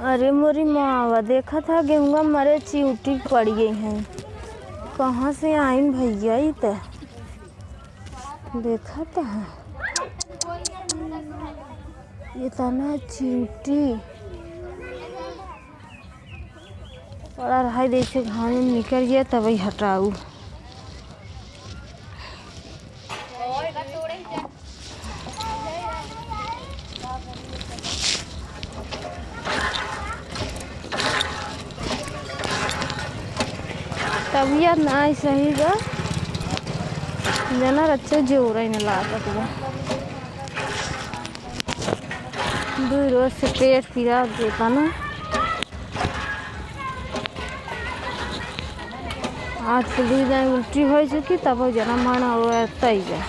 अरे मोरी मावा देखा था गेहूँ मरे चिउटी पड़ गई हैं। कहाँ से आइन भैया ही तो देखा था ये तना चिउटी पड़ा रहा जैसे घाम में निकल गया तभी हटाऊ। तबीयत ना सही बा जना अच्छे जोर ही न लागत बा। 2 रोज से पेट पीड़ा देता ना। आज से 2 दिन उल्टी हो चुकी तब जना माना वो तई जा।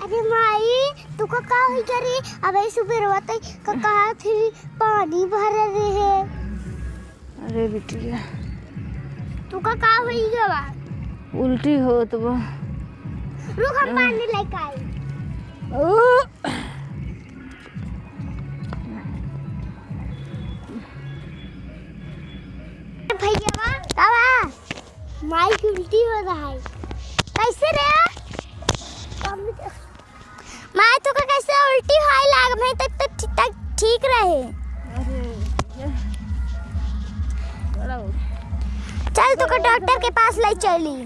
अरे माई तू का हुई करी अब ऐसे बेरवत कहा थी पानी भर रहे है। अरे बिटिया तू का हुई गवा उल्टी हो तो रुक हम पानी लेके आए। भैया तवा माई की उल्टी हो रहा है कैसे रे माई तो का कैसे उल्टी होए लाग मैं तक ठीक रहे। चल तो का डॉक्टर के पास ले चली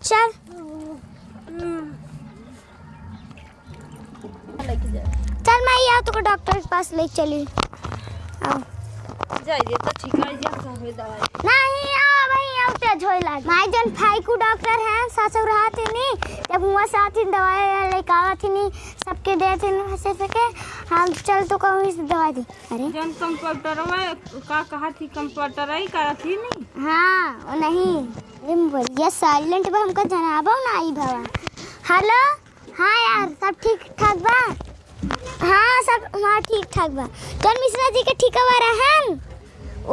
चल चल मैं आओ तो का डॉक्टर के पास ले चली आओ जाइए तो ठीक है जा कहबे दवाई नहीं आओ भाई आओ तेज होई लाग माई जन भाई को डॉक्टर है सासु रहा थे नी जब हुआ साथ ही दवाई लेके आवा थी नी सबके दे थे हंसे सके हम चल तो कहूं से दवाई दी। अरे जन कंप्यूटर में का कहा थी कंप्यूटर ही करा थी नहीं। हां वो नहीं ये बोलिए साइलेंट बा हमका जनाबो ना आई भवा। हेलो हां यार सब ठीक ठाक बा। हाँ सब वहाँ ठीक ठाक बा। जन मिश्रा जी के ठिकावा रहन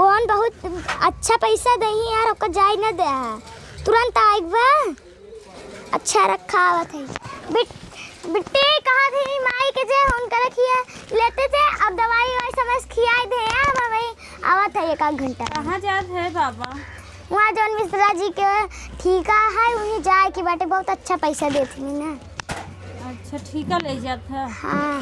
ओन बहुत अच्छा पैसा दही यार ओका जाई ना दे तुरंत आई बा अच्छा रखा आवत है। बिट्टी कहाँ थी माई के जे उनका रखिया लेते थे अब दवाई वाई समझ खियाई दे यार भाई आवत है 1 घंटा। कहाँ जात है बाबा वहाँ जन मिश्रा जी के ठीका है उन्हें जाए की बाटे बहुत अच्छा पैसा देती ना। अच्छा ठीक है ले जात है। हाँ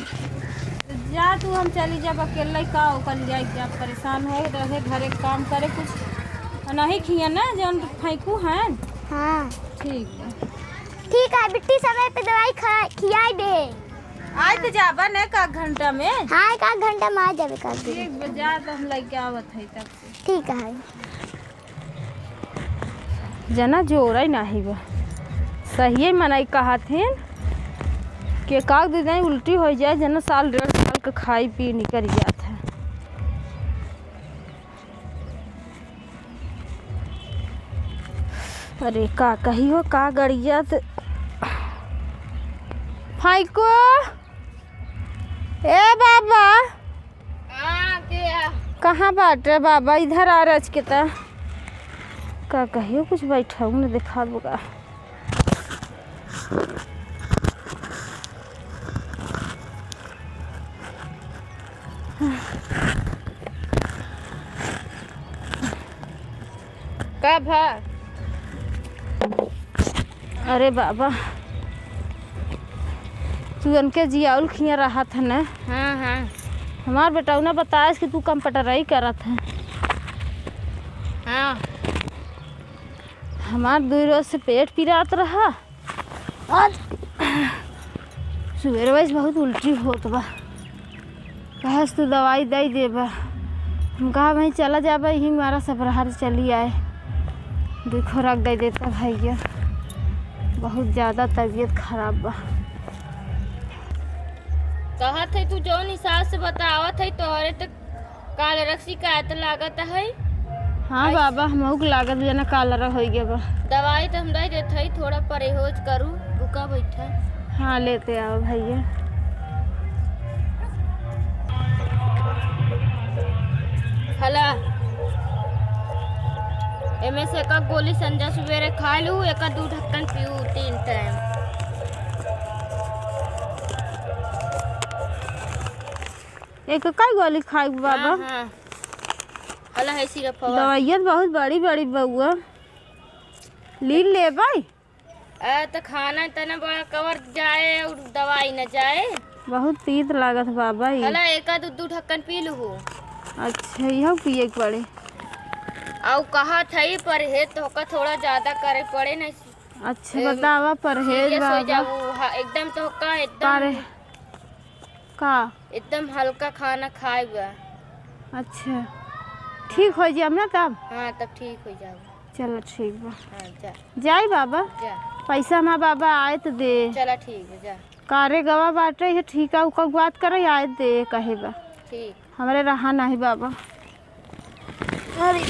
जा तू हम चली जब अकेला का कल जाए क्या परेशान है रहे घरे काम करे कुछ नहीं खिया ना जौन फेंकू हैं। हाँ ठीक है बिट्टी समय पे दवाई खियाई दे आज तो जाबा न का घंटा में। हाँ 1 घंटा में आ जाबे कर दे ठीक बजा तो हम लेके आवत है तब से। ठीक है जना जोर ही नहीं बा सही मनाई कहा थे कि काग दे जाए उल्टी हो जाए जना साल 1.5 साल का खाई पी निकल जाता है। अरे का कही हो का गड़िया फाइको ए बाबा कहाँ बाटे बाबा इधर आ रहा के ता का कहियो कुछ बैठा हूँ ना दिखा दूँगा। कब है अरे बाबा तू उनके जियाउल खिया रहा था ना। हाँ हमार बेटा ने बताया कि तू कंप्यूटर ही करा था। हाँ हमार 2 रोज से पेट पीड़ात रहा आज सुबह वैसे बहुत उल्टी होत बा कहे तू दवाई दे देबा। हम कहा भाई चला जाबा यही हमारा सबरहार चली आए देखो रख दे देता भैया बहुत ज़्यादा तबीयत खराब बा। कहा थे तू जौन हिसाब से बतावत है तोहरे तो काल रक्सी का लागत है हाँ बाबा हमहू के लागत जना कालरा हो गया बा। दवाई तो हम दे देते ही, थोड़ा परहेज करूँ, रुका बैठा। हाँ लेते आओ भैया। हला एमे से एक गोली संजा सवेरे खा लू, एक 2 ढक्कन पीऊ 3 टाइम। एक कई गोली खाई बाबा? हाँ, हाँ। हला है सिरप हवा। दवाइयाँ बहुत बड़ी बड़ी बउआ लीन ले भाई। तो खाना इतना बड़ा कवर जाए और दवाई न जाए। बहुत तीत लागत बाबा ये। हला एक 2 ढक्कन पी लू। अच्छा यह पिए के पड़े। और कहा था परहेज तो का थोड़ा ज्यादा करे पड़े न। अच्छा बतावा परहेज सीरियस हो बाबा। जाऊ एकदम तो का एकदम हल्का खाना खाए बा। अच्छा ठीक हो जाए ना तब। हाँ तब ठीक हो जाओ। चलो ठीक बा। हाँ जा जाई बाबा। जा पैसा ना बाबा आए तो दे। चला ठीक है जा। कारे गवा बाटे है ठीक है उका बात करे आए दे कहे बा। ठीक हमारे रहा नहीं बाबा। अरे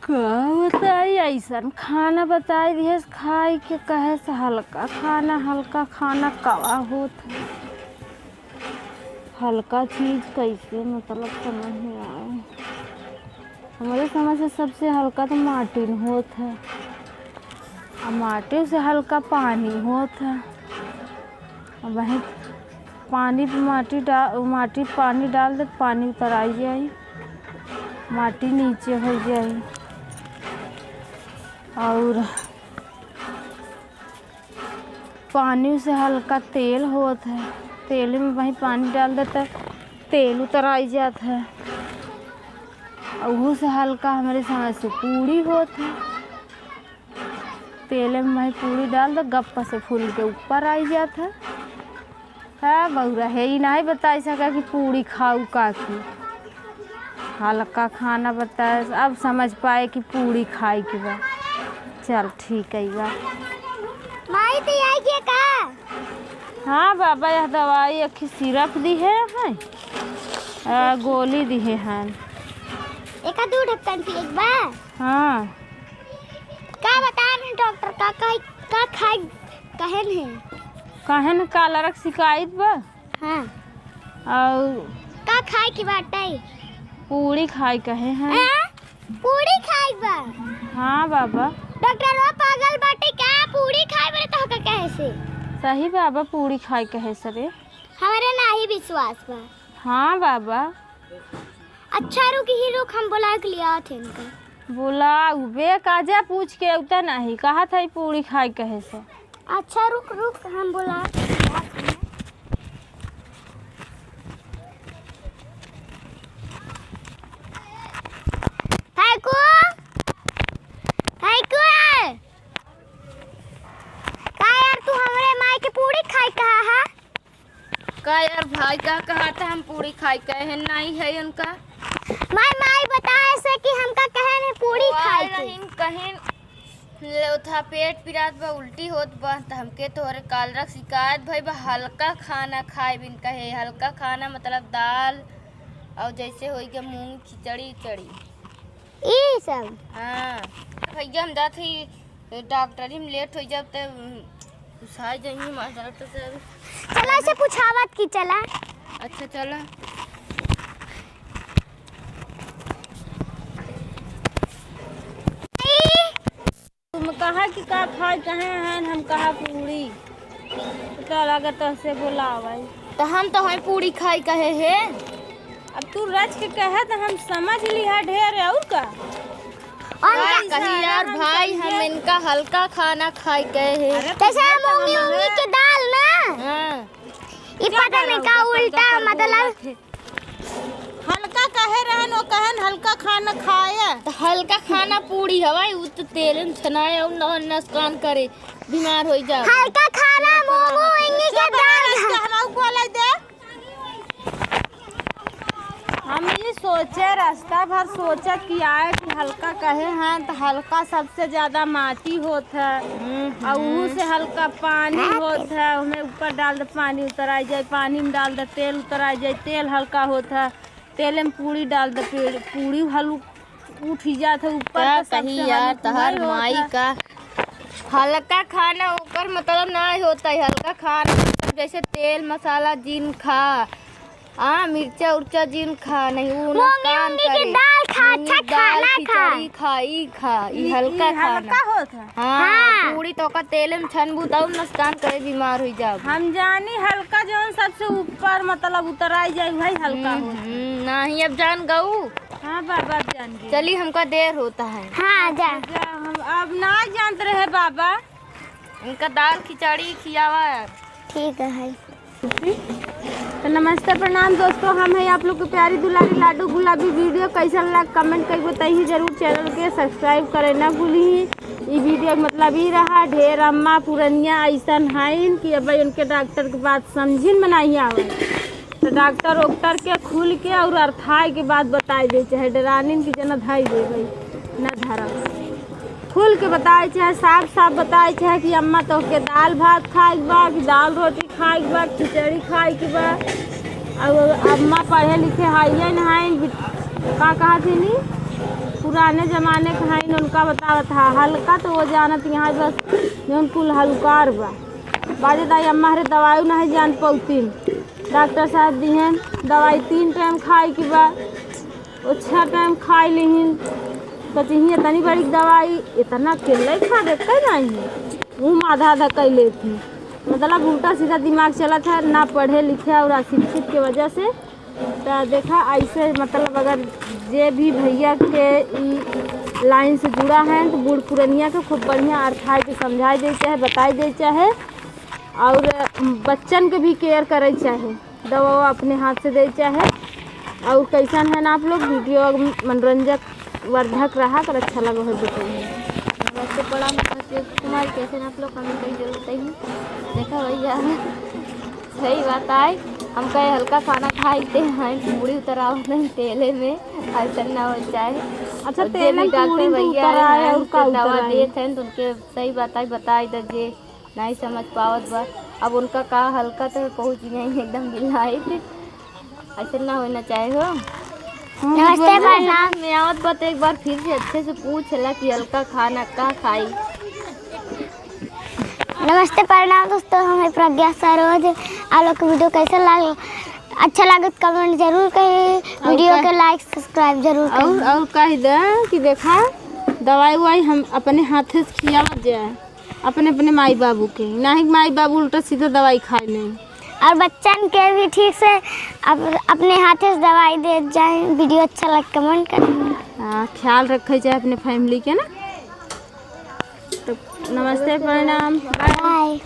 का बताई ऐसा खाना बताई दिए खाई के कहे से हल्का खाना कवा होत है। हल्का चीज कैसे मतलब समझ में आए। हमारे समझ से सबसे हल्का तो माटी होत है और माटी से हल्का पानी होत है। और वहीं पानी पे माटी पानी डाल दे पानी उतर आई जाए माटी नीचे हो जाए। और पानी से हल्का तेल होत है तेल में वहीं पानी डाल देता तेल उतर आई जाता है। और वो से हल्का हमारे समझ से पूड़ी होत है तेल में वहीं पूड़ी डाल दो गप्पा से फूल के ऊपर आई जाता है। हाँ बउरा है ही नहीं बता सका कि पूड़ी खाऊ का की हल्का खाना बताए अब समझ पाए कि पूड़ी खाए की बा। चल ठीक है बा। माई तो आई के का? हाँ बाबा यह दवाई अखी सिरप दी है गोली दी है। एक 2 ढक्कन पिए बा। हाँ का बता रहे डॉक्टर का खाई कहन है? कहे न कालरक शिकायत बा। हाँ और का खाए की बाटे? पूड़ी खाई कहे हैं। पूड़ी खाई बा? हाँ बाबा। डॉक्टर वो पागल बाटे क्या पूड़ी खाए बरे तो का कहे से? सही बाबा पूड़ी खाई कहे सरे। हमारे नहीं विश्वास बा। हाँ बाबा। अच्छा रुक हम बुला के लिया थे इनका। बोला बे काजा पूछ के उतना नहीं कहा था पूड़ी खाई कहे से। अच्छा रुक हम बुला का यार भाई का कहा था हम पूरी खाई कहे नहीं है उनका। माई बताए से कि हमका कहे ने पूरी खाई नहीं कहे था पेट पिरात बा उल्टी होत बा त हमके तोहरे कालरा शिकायत भाई बा हल्का खाना खाए बिन कहे। हल्का खाना मतलब दाल और जैसे हो गया मूंग खिचड़ी चड़ी ई सब। हाँ भैया हम जात ही डॉक्टरी में लेट हो जब तब उसाई जाइए मास्टर तो चला से पूछावत की चला। अच्छा चला तुम कहा कि का खाई कहे हैं हम कहा पूड़ी तो लगा तो से बोलावाई तो हम तो हमें पूरी खाई कहे है। अब तू रच के कहे तो हम समझ लिया ढेर और का कही यार भाई हम इनका हल्का खाना खाई गए हैं। जैसे मूंगी की दाल ना। हाँ ये पता नहीं का उल्टा मतलब हल्का कहे रहन वो कहन हल्का खाना खाए तो हल्का खाना पूरी हवाई उ तो तेल में छनाए और न नुकसान करे बीमार हो जाए। हल्का खाना मूंगी की दाल हम बोले दे हम जानी सोचे रास्ता भर सोचा कि आए कि हल्का कहे हैं तो हल्का सबसे ज्यादा माटी होत है और उहू से हल्का पानी होत है। उन्हें ऊपर डाल दे पानी उतर आ जाए, पानी में डाल दे तेल उतर आ जाए, तेल हल्का होत है, तेल में पूरी डाल दे पूरी हल्का उठ ही जात है ऊपर। कहीं यार तहर माई का हल्का खाना ऊपर मतलब ना होता है। हल्का खाना मतलब जैसे तेल मसाला जिन खा मिर्चा उर्चा जिन खा नहीं वो नुकसान करे। दाल खा, अच्छा दाल खाना खा। खिचड़ी खाई खा ई हल्का खाना हल्का होत है। हाँ पूरी तो का तेल में छन बुताऊ नुकसान करे बीमार हो जाओ। हम जानी हल्का जो सबसे ऊपर मतलब उतर आई जाए भाई हल्का हो। नहीं अब जान गऊ। हाँ बाबा जान गए। चली हमका देर होता है। हाँ जा हम अब ना जानते रहे बाबा। इनका दाल खिचड़ी खियावा यार। ठीक है। तो नमस्ते प्रणाम दोस्तों, हम है आप लोग को प्यारी दुलारी लाडू गुलाबी। वीडियो कैसा लगा कमेंट करके बताइए जरूर। चैनल के सब्सक्राइब करे ना भूली। ये वीडियो मतलब ही रहा ढेर अम्मा पुरनिया ऐसा है कि अब उनके डॉक्टर के बात समझिन बनाई आवे तो डॉक्टर वोक्टर के खुल के और अर्थाई के बाद बताई दे, चाहे डरानी की जना धाई दे भाई न धरा खुल के बताए, चाहे साफ साफ बताए, चाहे कि अम्मा तो के दाल भात खाए के बा कि दाल रोटी खाए के बा खिचड़ी खाए के बा। और अम्मा पढ़े लिखे हाइए नहाइन का कहा थी नी पुराने ज़माने के हाइन उनका बतावत था। हल्का तो वो जानत यहाँ बस जौन कुल हल्कार बा बाजे दाई अम्मा हरे दवाई नहीं जान पौतीन। डॉक्टर साहब दिहन दवाई 3 टाइम खाए के बा वो 6 टाइम खाई लिहिन कचिही इतनी बड़ी दवाई इतना केले खा देते नहीं मुँह में आधा आधा कर लेती। मतलब उल्टा सीधा दिमाग चला था ना पढ़े लिखे और अशिक्षित के वजह से। तो देखा ऐसे मतलब अगर जे भी भैया के लाइन से जुड़ा है तो बूढ़ पुरनिया के खूब बढ़िया अर्थाई के समझाई दे चाहे बताई दे चाहे और बच्चन के भी केयर करे चाहे दवा अपने हाथ से दे चाहे। और कैसन है ना आप लोग वीडियो मनोरंजक वर्धक रहा कर अच्छा लगा है बताइए। वैसे बड़ा कुमार कैसे आप लोग कमेंट करी जरूर बताइए। देखा भैया सही बात आए हम कहे हल्का खाना खाते हैं पूरी उतराव नहीं तेले में ऐसा ना हो जाए। अच्छा जे तेल भी डॉक्टर भैया हैं उनका दवा देते हैं तो उनके सही बात बताई दे नहीं समझ पावत बा। अब उनका का हल्का तो पहुँच गए एकदम गिलाई थे ऐसा ना होना चाहे हो। नमस्ते प्रणाम। में आवत बात एक बार फिर से अच्छे से पूछ ला कि हल्का खाना का खाई। नमस्ते प्रणाम दोस्तों, हमें प्रज्ञा सरोज। आप लोग को वीडियो कैसा लगा अच्छा लगे तो कमेंट जरूर करें, वीडियो के लाइक सब्सक्राइब जरूर करें। और कह दे कि देखा दवाई वाई हम अपने हाथ से खियावत जाए अपने अपने माई बाबू के, ना ही माई बाबू उल्टा सीधा दवाई खाए नहीं। और बच्चन के भी ठीक से अपने हाथ से दवाई दे जाए। वीडियो अच्छा लगे कमेंट करें। हाँ ख्याल रखे जाए अपने फैमिली के ना। तो नमस्ते प्रणाम बाय।